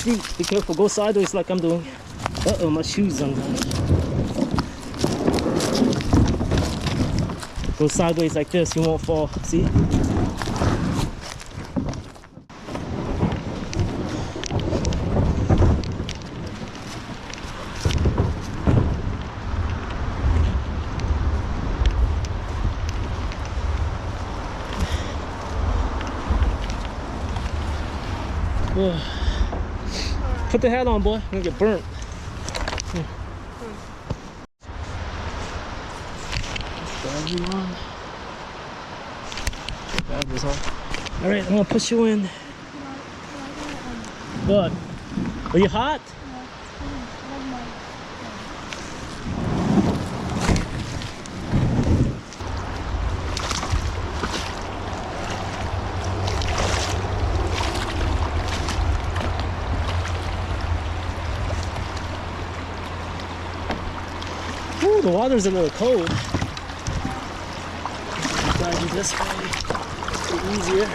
steep. Be careful. Go sideways like I'm doing. Uh-oh, my shoes undone. Go sideways like this. You won't fall. See? Put the hat on, boy. You're gonna get burnt. Here. Grab you on. Grab this on. All right, I'm gonna push you in. What? Are you hot? Ooh, the water's a little cold. Guide you this way. It's easier.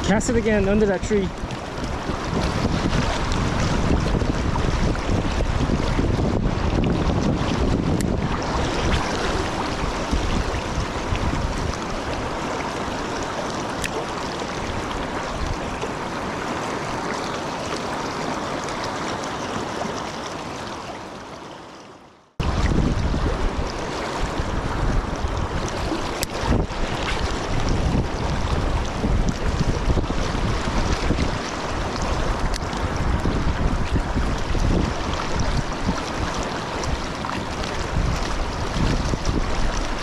Cast it again under that tree.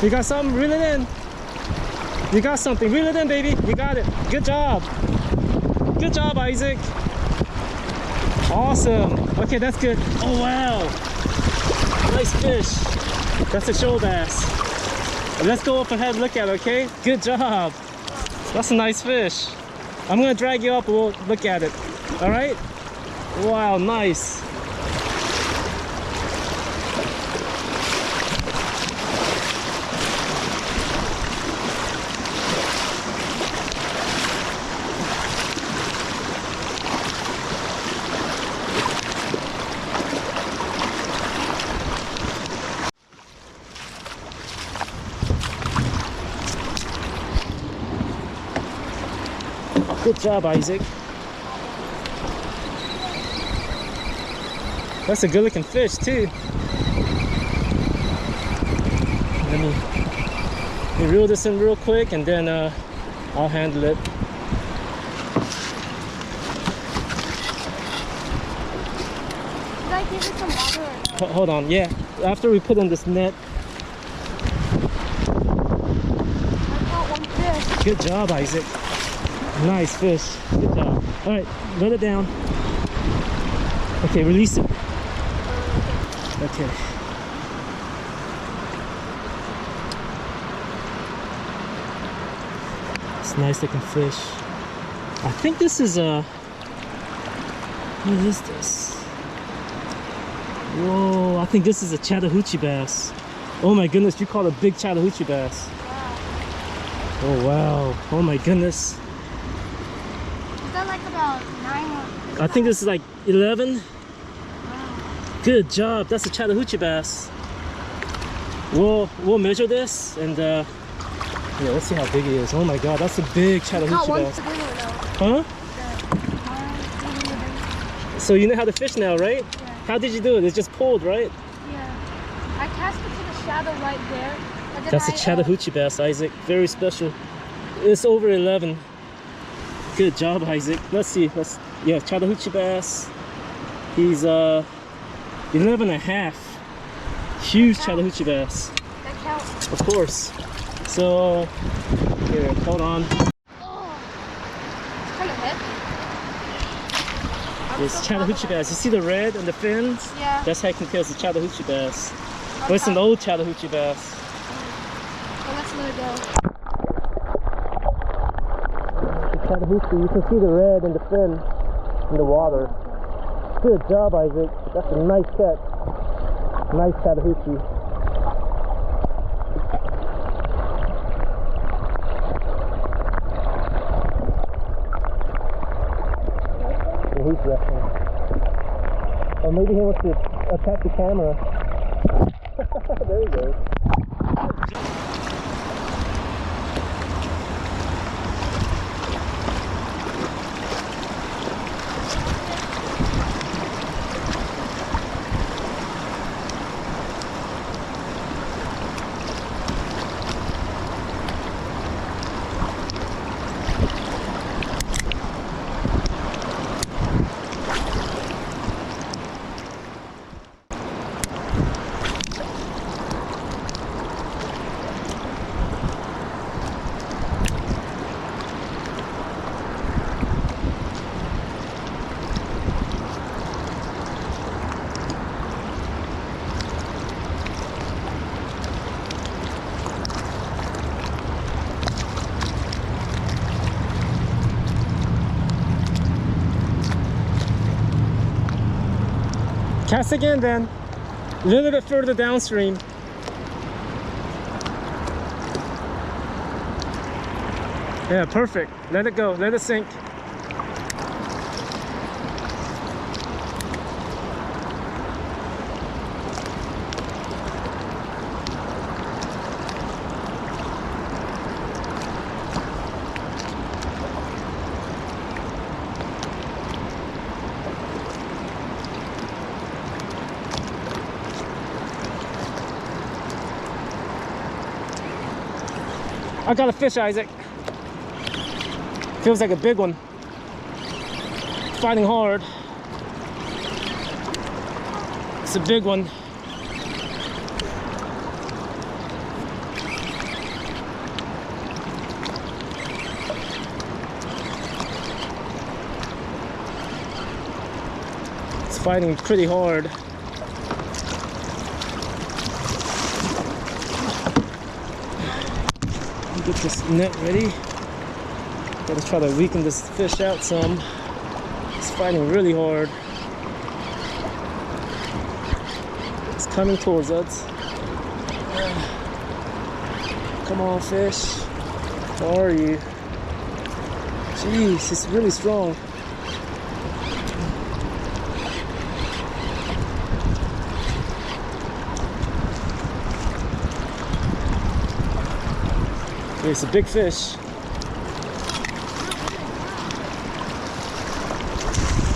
You got something? Reel it in. You got something. Reel it in, baby. You got it. Good job. Good job, Isaac. Awesome. Okay, that's good. Oh, wow. Nice fish. That's a shoal bass. Let's go up ahead and look at it, okay? Good job. That's a nice fish. I'm going to drag you up and we'll look at it. All right? Wow, nice. Good job, Isaac. That's a good looking fish too. Let me reel this in real quick and then I'll handle it. Should I give it some water or no? Hold on, yeah. After we put in this net. I caught one fish. Good job, Isaac. Nice fish. Good job. All right, let it down. Okay, release it. Okay. It's a nice looking fish. I think this is a... What is this? Whoa, I think this is a Chattahoochee bass. Oh my goodness, you caught a big Chattahoochee bass. Wow. Oh wow. Oh my goodness. Is that like about 9 or... I think this is like 11. Wow. Good job. That's a Chattahoochee bass. We'll measure this and yeah, let's see how big it is. Oh my god, that's a big Chattahoochee bass. Huh? So you know how to fish now, right? Yeah. How did you do it? It's just pulled, right? Yeah. I cast it to the shadow right there. And then That's a Chattahoochee bass, Isaac. Very special. It's over 11. Good job, Isaac. Let's see. Yeah, Chattahoochee bass. He's 11 and a half. Huge Chattahoochee bass. That counts. Of course. So here, hold on. Oh, it's kind of heavy. I It's Chattahoochee bass. You see the red on the fins? Yeah. That's how you can tell it's a Chattahoochee bass. But it's an old Chattahoochee bass. Well, let's let it go. The Chattahoochee, you can see the red in the fin in the water. Good job, Isaac. That's a nice catch. Nice Chattahoochee. Yeah, he's wrestling. Or maybe he wants to attack the camera. There he goes. Cast again then. A little bit further downstream. Yeah, perfect. Let it go. Let it sink. I got a fish, Isaac. Feels like a big one. Fighting hard. It's a big one. It's fighting pretty hard. Get this net ready. Gotta try to weaken this fish out some. It's fighting really hard. It's coming towards us. Come on, fish. How are you? Jeez, it's really strong. It's a big fish.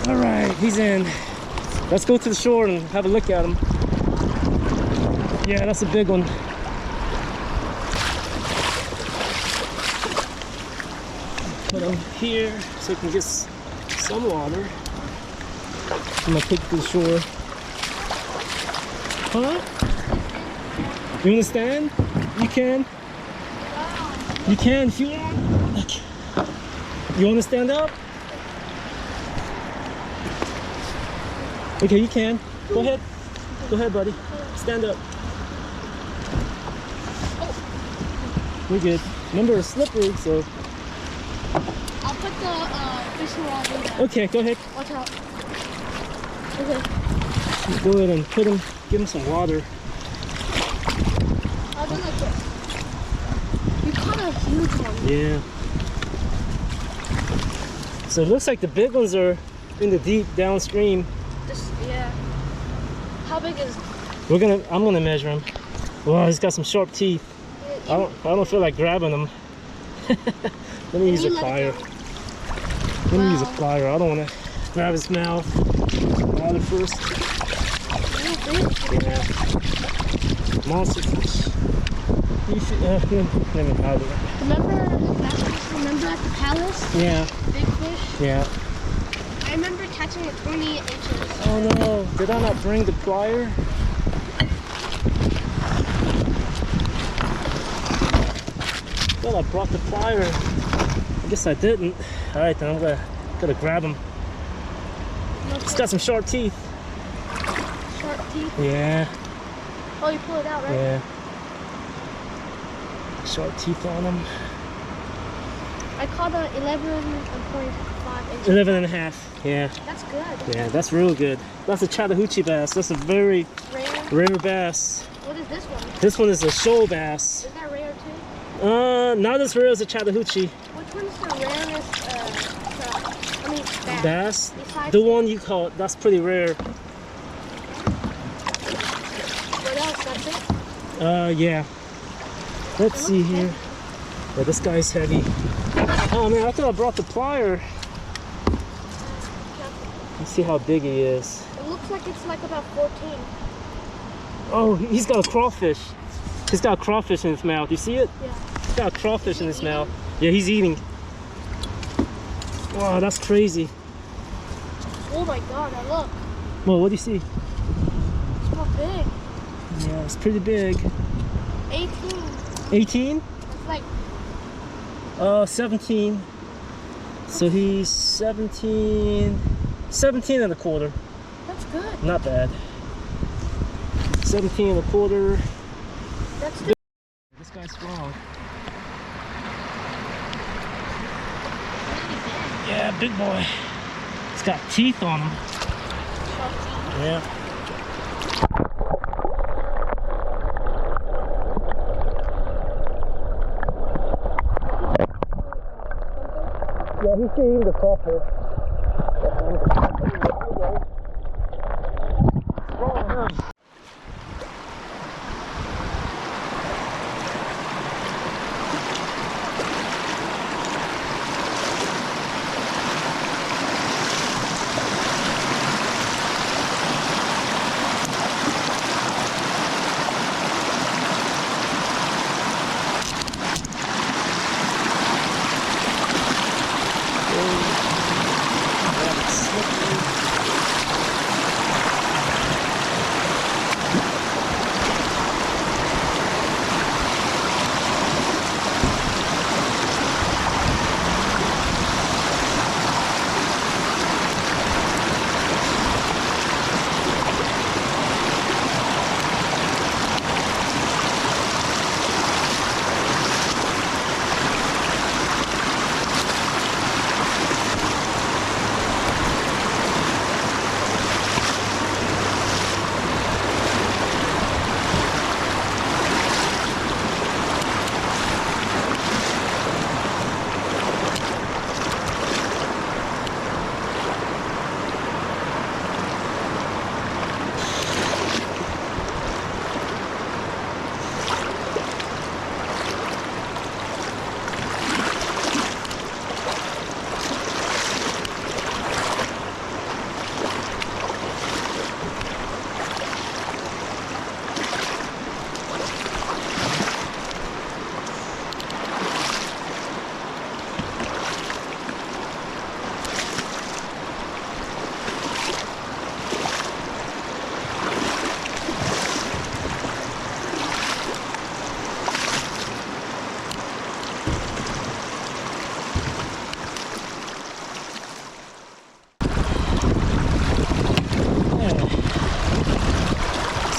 All right, he's in. Let's go to the shore and have a look at him. Yeah, that's a big one. Put him here so he can get some water. I'm gonna take it to the shore. Huh? You wanna stand? You can. You can if you want. You want to stand up? Okay, you can. Go ahead. Go ahead, buddy. Stand up. We're good. Remember, it's slippery, so. I'll put the fishing rod in there. Okay, go ahead. Watch out. Okay. Go ahead and put him, give him some water. I'll do like this. You caught a huge one. Yeah. So it looks like the big ones are in the deep downstream. Yeah. How big is? I'm gonna measure him. Wow, he's got some sharp teeth. I don't feel like grabbing him. Let me use a plier. Let me use a plier. I don't want to grab his mouth. Grab it first. Yeah. Monster fish. Let me hide it. Remember at the palace? Yeah. Big fish? Yeah. I remember catching it 28 inches. Oh no, did I not bring the plier? Well, I brought the plier. I guess I didn't. Alright, then I'm gonna grab him. It's got some sharp teeth. Sharp teeth? Yeah. Oh, you pull it out, right? Yeah. Sharp teeth on them. I caught a 11.5 inches. 11 and a half. Yeah. That's good. Yeah, that's real good. That's a Chattahoochee bass. That's a very Rare. rare bass. What is this one? This one is a shoal bass. Is that rare too? Not as rare as a Chattahoochee. Which one's the rarest bass? Bass? Besides The one you caught, that's pretty rare. what else? That's it? Yeah. Let's see here. Yeah, this guy's heavy. Oh man, I thought I brought the plier. You see how big he is. It looks like it's like about 14. Oh, he's got a crawfish. He's got a crawfish in his mouth. You see it? Yeah. He's got a crawfish in his mouth. Yeah, he's eating. Wow, that's crazy. Oh my god, now look. Well, what do you see? It's not big. Yeah, it's pretty big. 18. 18? It's like 17. So he's 17 and a quarter. that's good. Not bad. 17 and a quarter. That's good. This guy's strong. Yeah, big boy. He's got teeth on him. Yeah. Yeah, he's still eating the crawfish. Strong, huh?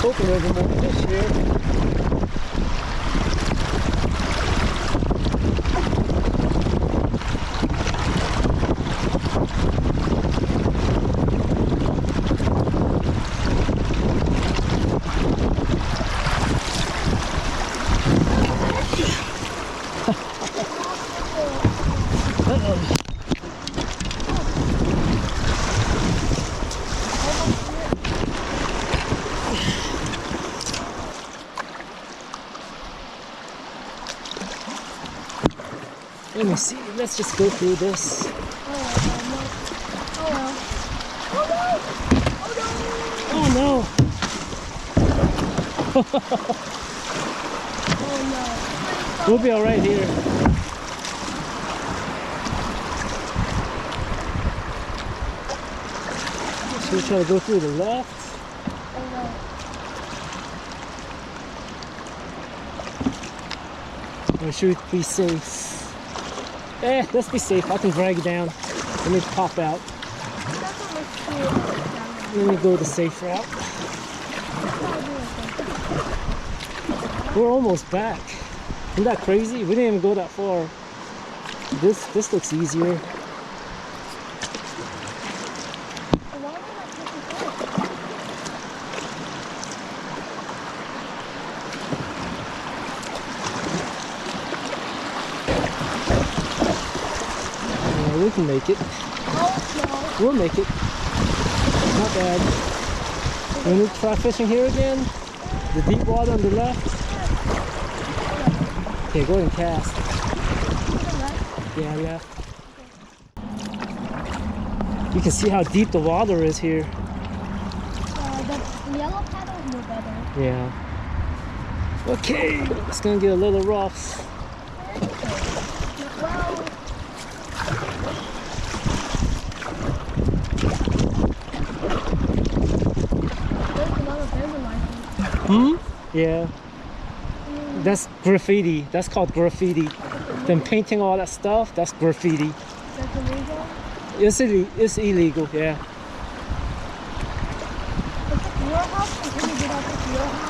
Hoping there's more fish here. Let me see. Let's just go through this. Oh no! We'll be all right here. Should we try to go through the left? Or should we be safe? Let's be safe. I can drag it down. Let me pop out. Let me go the safe route. We're almost back. Isn't that crazy? We didn't even go that far. This looks easier. Yeah, we can make it. We'll make it. Not bad. When we try fishing here again, the deep water on the left. Okay, go ahead and cast. Yeah, left. You can see how deep the water is here. The yellow paddle is more better. Yeah. Okay, it's gonna get a little rough. Well, there's a lot of vandalizing. Yeah. That's graffiti. That's called graffiti. Them painting all that stuff, that's graffiti. That's illegal. It's illegal, yeah. Is it your house? Can you get out of your house?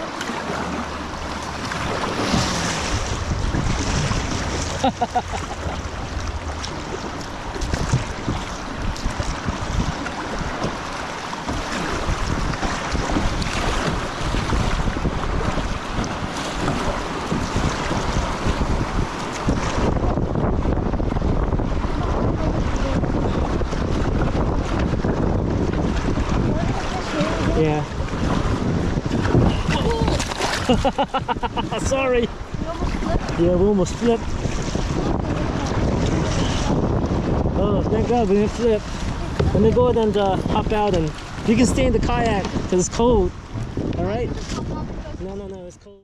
Yeah. Sorry. Yeah, we almost flipped. Oh, thank God we didn't flip. Let me go ahead and hop out, and you can stay in the kayak because it's cold. All right? No, it's cold.